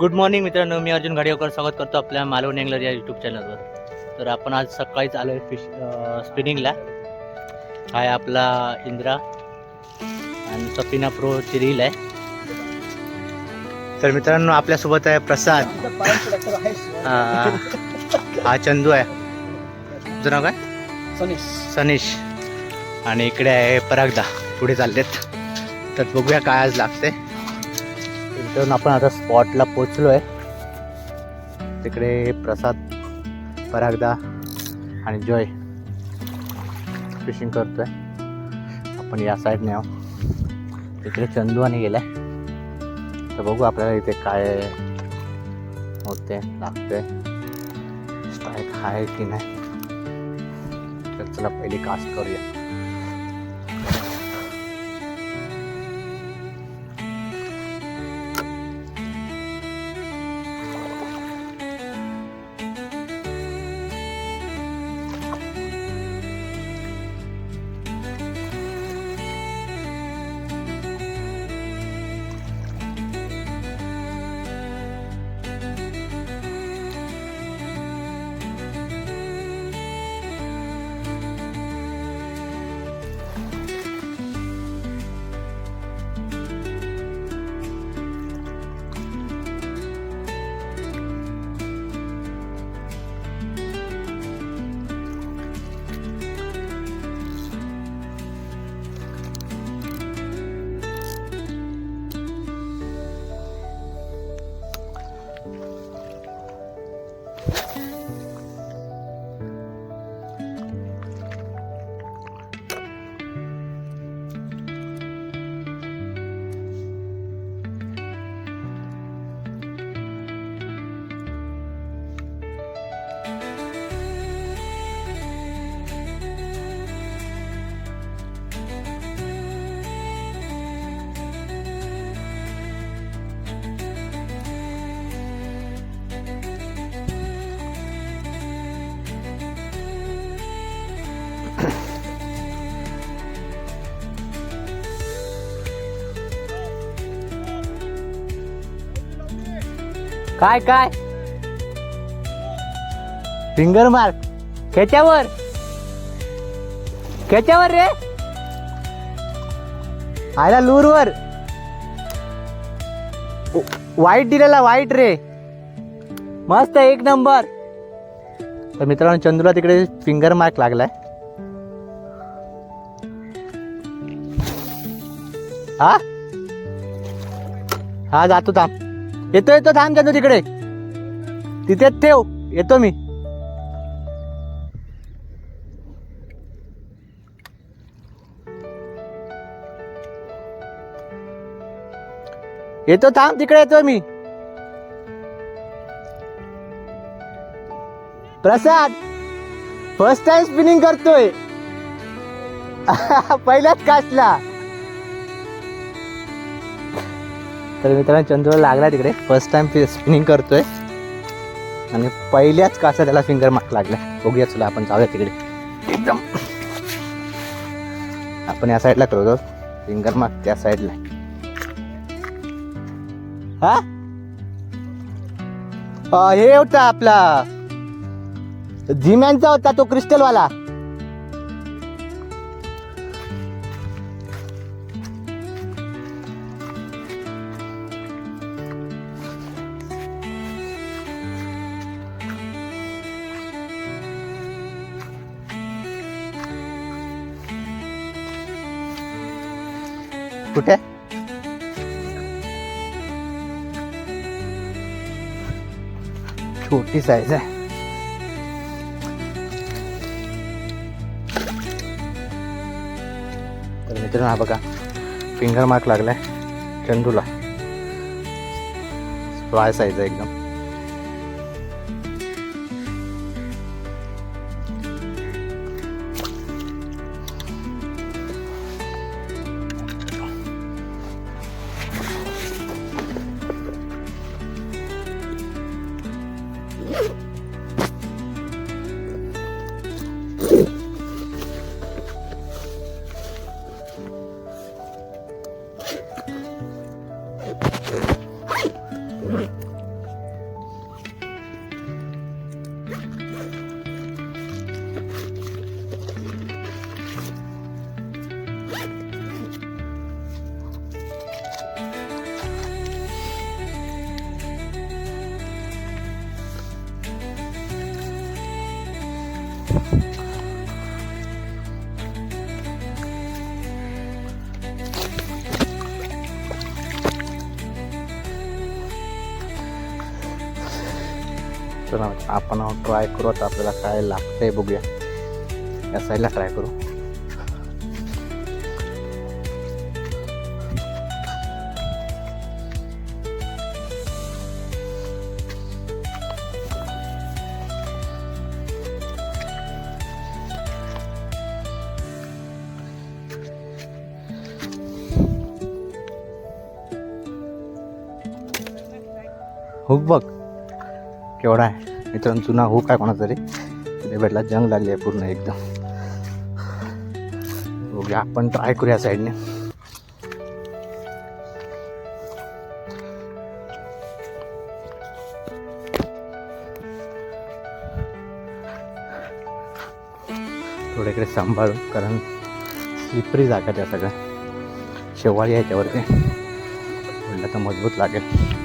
Good morning मित्रांनो, मी अर्जुन घाडिवकर स्वागत करतो आपल्या मालवण एंगलर या यूट्यूब चॅनलवर. तर आपण आज सकाळीच आलो आहे स्पिनिंगला. हा आहे आपला इंद्रा आणि सपिना प्रोची रील आहे. तर मित्रांनो आपल्यासोबत आहे प्रसाद, हा चंदू आहे, तुझं नाव काय? सनीश. आणि इकडे आहे परागदा, पुढे चाललेत. तर बघूया काय आज लागते. मित्रांनो आपण आता स्पॉटला पोचलो आहे. तिकडे प्रसाद, परागदा आणि जॉय फिशिंग करतोय. आपण या साईडने आहोत. तिकडे चंदू आणि गेलाय. तर बघू आपल्याला इथे काय होते, लागते, स्ट्राईक आहे की नाही. तर चला पहिली कास्ट करूया. काय काय फिंगर मार्क खेच्यावर रे, आयला लूरवर वाईट दिलेला, वाईट रे, मस्त एक नंबर. तर मित्रांनो चंदूला तिकडे फिंगर मार्क लागलाय. हा हा जातो, थांब, येतो थांब चंदू, तिकडे तिथेच ठेव, येतो मी. येतो थांब, तिकडे येतो मी. प्रसाद फर्स्ट टाइम स्पिनिंग करतोय पहिल्याच कास्टला. तर मित्रांनो चंदूला लागला तिकडे, फर्स्ट टाइम स्पिनिंग करतोय आणि पहिल्याच कास्टला त्याला फिंगर मार्क लागला. बघूया, चला आपण जाऊया तिकडे. एकदम आपण या साईडला करतो फिंगर मार्क, त्या साईडला. हा हे होता आपला जिमॅनचा होता, तो क्रिस्टल वाला. कुठे छोटी साईज आहे. तर मित्रांनो हा बघा फिंगर मार्क लागलाय चंदूला. फ्राय साईज आहे एकदम. तर आपण ट्राय करू आता, आपल्याला काय लागतंय बघूया. या साईडला ट्राय करू. हुक बघ केवढा आहे मित्रांनो, जुना हुक आहे कोणाचा तरी, तिथे भेटला. जंग लागली आहे पूर्ण एकदम. बघूया आपण ट्राय करूया साईडने. थोडे इकडे सांभाळून, कारण स्लिपरी जागा त्या सगळ्या शेवाळी आहे त्यावरती, म्हटलं तर मजबूत लागेल.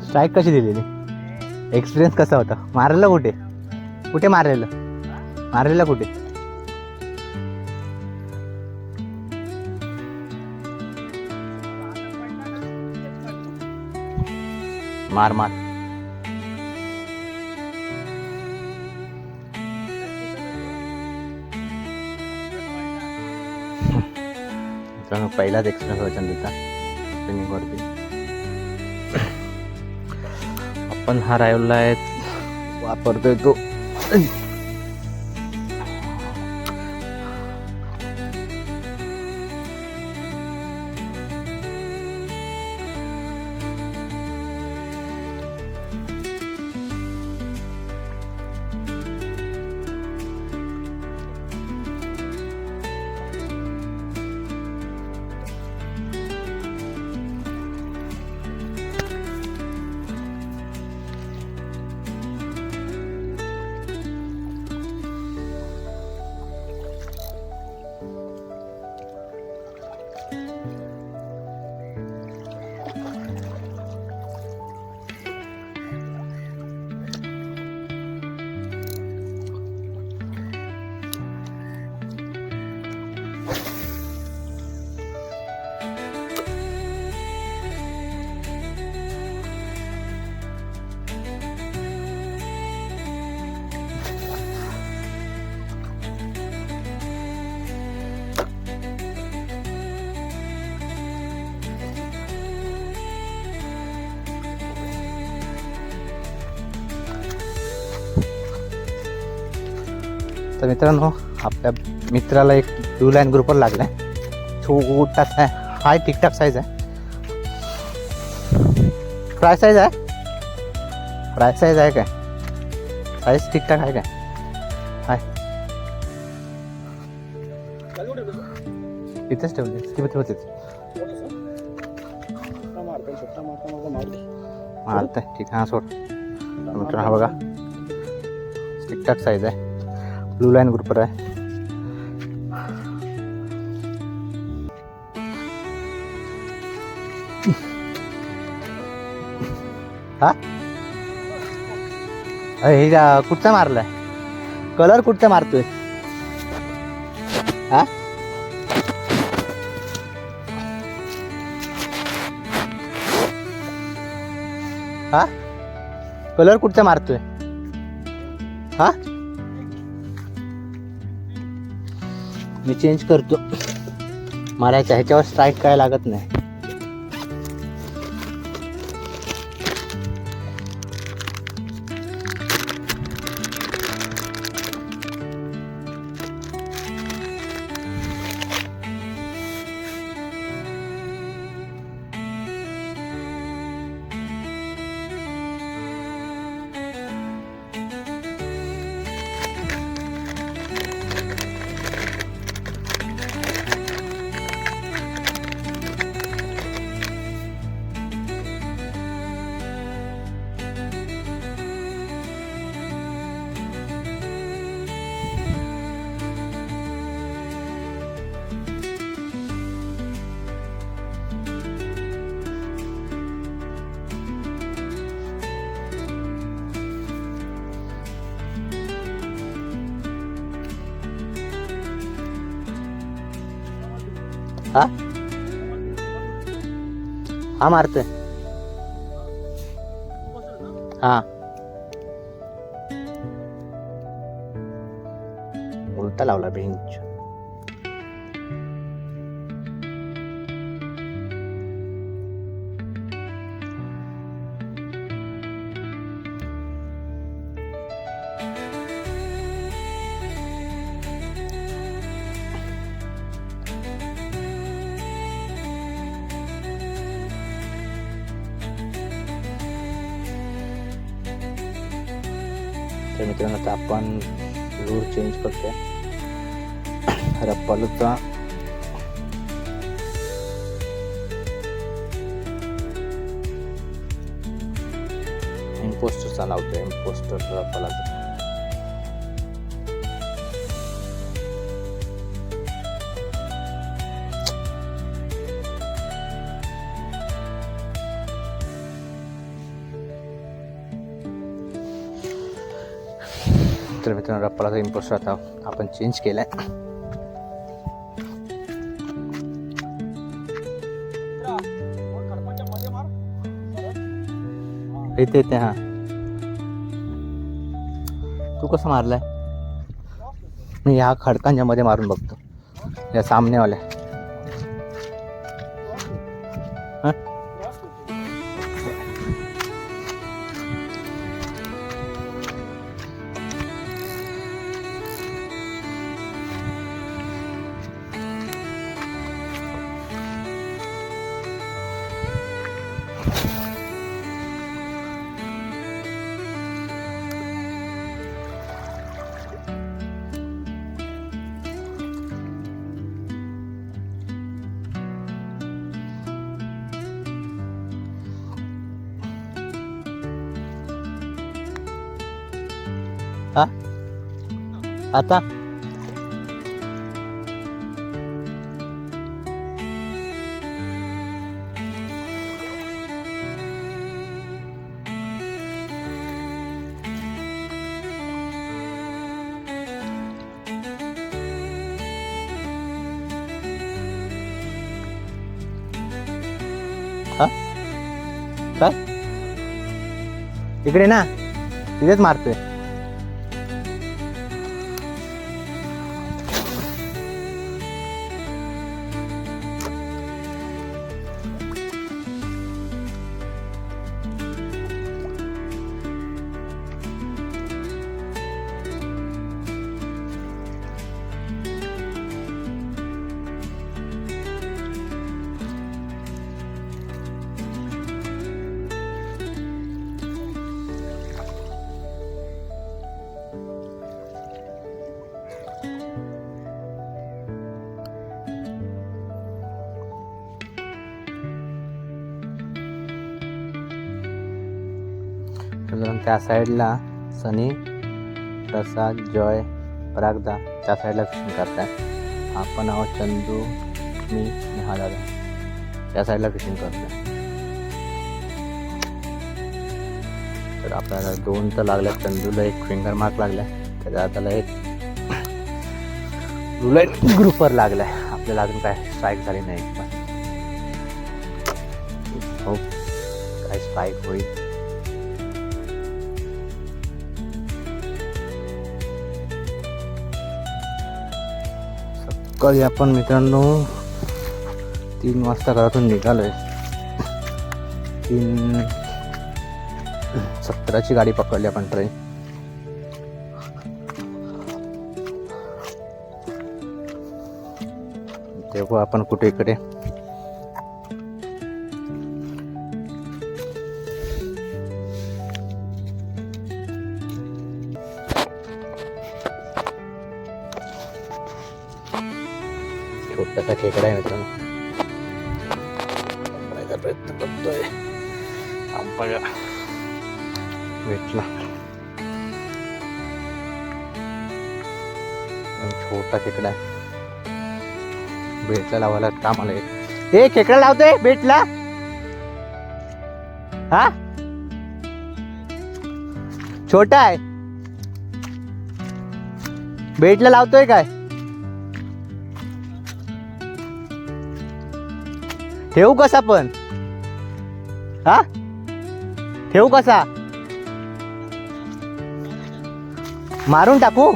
स्ट्राईक कशी दिलेली, एक्सपिरियन्स कसा होता? मारलेलं कुठे कुठे मारलेलं मारलेलं कुठे? मार मार. पहिलाच एक्सपिरियन्स वचन देता स्विमिंगवरती. आपण हा रायवला आहे वापरतोय तो. तर मित्रांनो, आपल्या मित्राला एक ब्लू लाईन ग्रुपवर लागला आहे. छोटासा आहे, हाय ठीकठाक साईज आहे. फ्राय साईज आहे, फ्राय साईज आहे काय? साईज ठीकठाक आहे काय? हाय इथेच ठेवली किती होते मारत आहे. ठीक आहे, हा सोड. मित्रांनो हा बघा, ठीकठाक साईज आहे, ब्लू लाईन ग्रुपर आहे. हा हे कुठचा मारलाय? कलर कुठचा मारतोय? हा हा कलर कुठचा मारतोय? हा मी चेंज करतो. मारायच्या ह्याच्यावर स्ट्राईक काय लागत नाही. हा मारतोय. हा उलटा लावला बेंच. तर मित्रांनो आता आपण लूर चेंज करतोय. रप्पालूचा इम्पोस्टरचा लावतोय. इम्पोस्टर रप्पालाचा. तर मित्रांनो रप्पालाचा इम्पोस्टर आता आपण चेंज केलाय. इथे इथे हा तू कसं मारलाय? मी ह्या खडकांच्या मध्ये मारून बघतो. या सामनेवाल्या हा आता हा काय इकडे ना तिथेच मारतोय. त्या साईडला सनी, प्रसाद, जॉय, परागदा त्या साईडला फिशिंग करताय. आपण आहोत चंदू, मी, हा दादा त्या साईडला फिशिंग करतोय. तर आपल्याला 2 तर लागल्या. चंदूला एक फिंगर मार्क लागलाय. त्याच्या हाताला एक ग्रुपर लागलाय. आपल्याला अजून काय स्ट्राईक झाली नाही. हो काय स्ट्राईक होईल. सकाळी आपण मित्रांनो 3 वाजता घरातून निघालोय. 3:17ची गाडी पकडली आपण ट्रेन. तेव्हा आपण कुठे इकडे छोटासा खेकडा आहे मित्रांनो. पकडायचा प्रयत्न करतोय. बघा भेटला. छोटा खेकडा आहे. बेटला लावायला काम आलंय. हे खेकडा लावतोय बेटला. हा छोटा आहे. बेटला लावतोय काय? ठेवू कसा पण हा ठेवू कसा मारून टाकू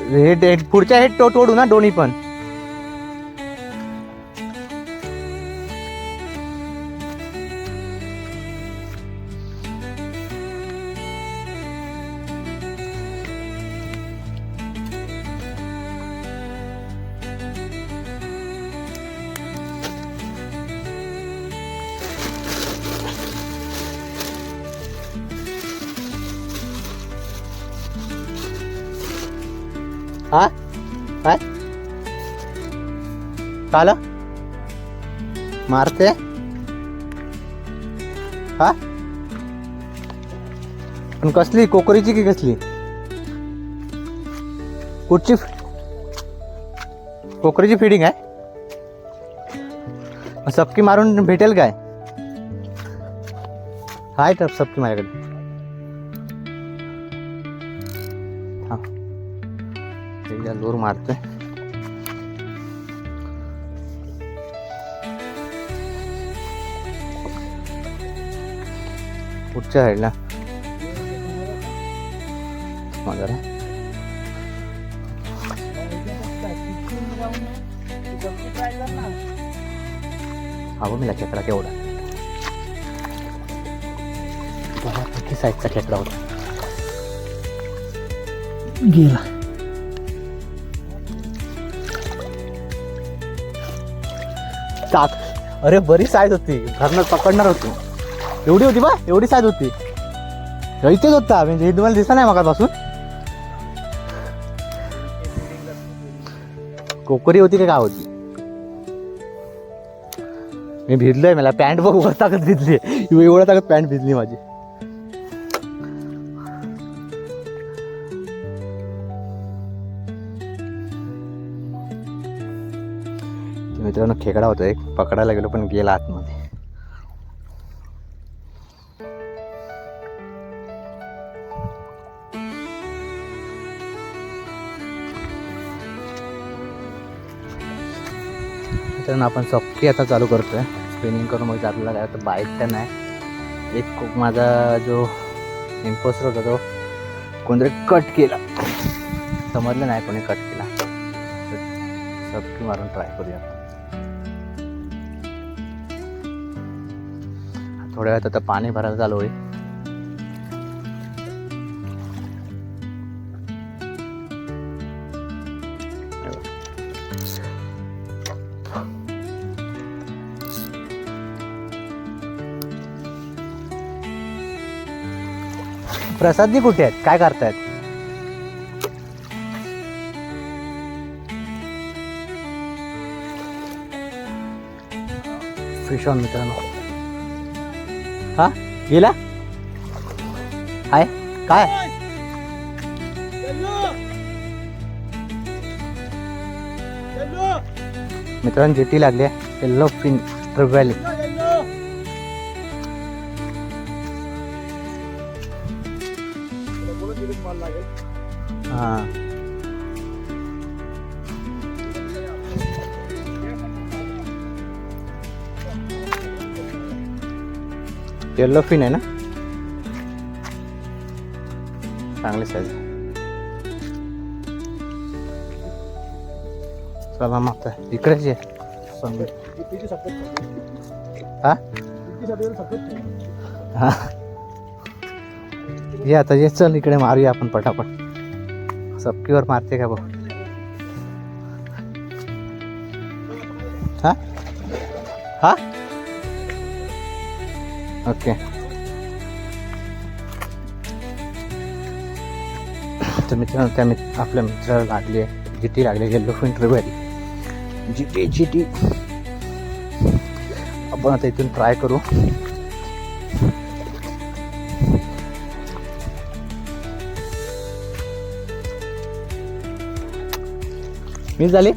हे पुढच्या हेड तोडू ना दोन्ही पण हा काय काल मारते हा पण कसली कोकरीची की कसली कुठची कोकरीची फिडिंग आहे सबकी मारून भेटेल काय हाय तर सबकी माझ्याकडे दूर मारतोय पुढच्या साईडला जरा हा मला खेकडा केवढा किती साईजचा खेकडा होता गेला अरे बरी साईज होती घरनं पकडणार होती एवढी होती बा एवढी साईज होती इथेच होता म्हणजे हे तुम्हाला दिसला नाही मगापासून कोकरी होती का काय होती मी भिजलोय मला पॅन्ट बघ वर ताकद भिजली एवढ्या ताकद पॅन्ट भिजली माझी मित्रांनो खेकडा होता एक पकडायला गेलो पण गेला आतमध्ये मित्रांनो आपण सबकी आता चालू करतोय स्पिनिंग करून मग आपल्याला काय होतं बाईक तर नाही एक माझा जो इम्पोस्टर होता तो कोणतरी कट केला समजलं नाही कोणी कट केला सबकी मारून ट्राय करूया थोड्या वेळात आता पाणी भरायला चालू होईल प्रसादजी कुठे आहेत काय करतायत फिश ऑन मित्रांनो हा गेला हाय काय मित्रांनो जेटी लागली आहे येल्लो फिन ट्रिव्हॅली हा येल्लो फिन आहे ना चांगली साईज चला मग इकडेच ये हा हा ये आता ये चल इकडे मारूया आपण पटापट सबकीवर मारते का बघ हा हा ओके तर मित्रांनो आपल्या मित्राला लागली आहे जीटी लागली येल्लो फिन ट्रिव्हॅली जीटी आपण आता इथून ट्राय करू मी झाली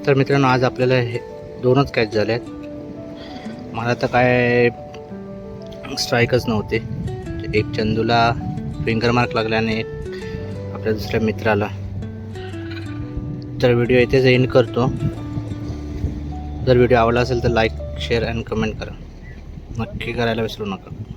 तर मित्रांनो आज आपल्याला हे 2च कॅच झाले आहेत. मला तर काय स्ट्राईकच नव्हते. एक चंदूला फिंगर मार्क लागला आणि एक आपल्या दुसऱ्या मित्राला. तर व्हिडिओ इथेच एंड करतो. जर व्हिडिओ आवडला असेल तर लाईक शेअर आणि कमेंट करा. नक्की करायला विसरू नका.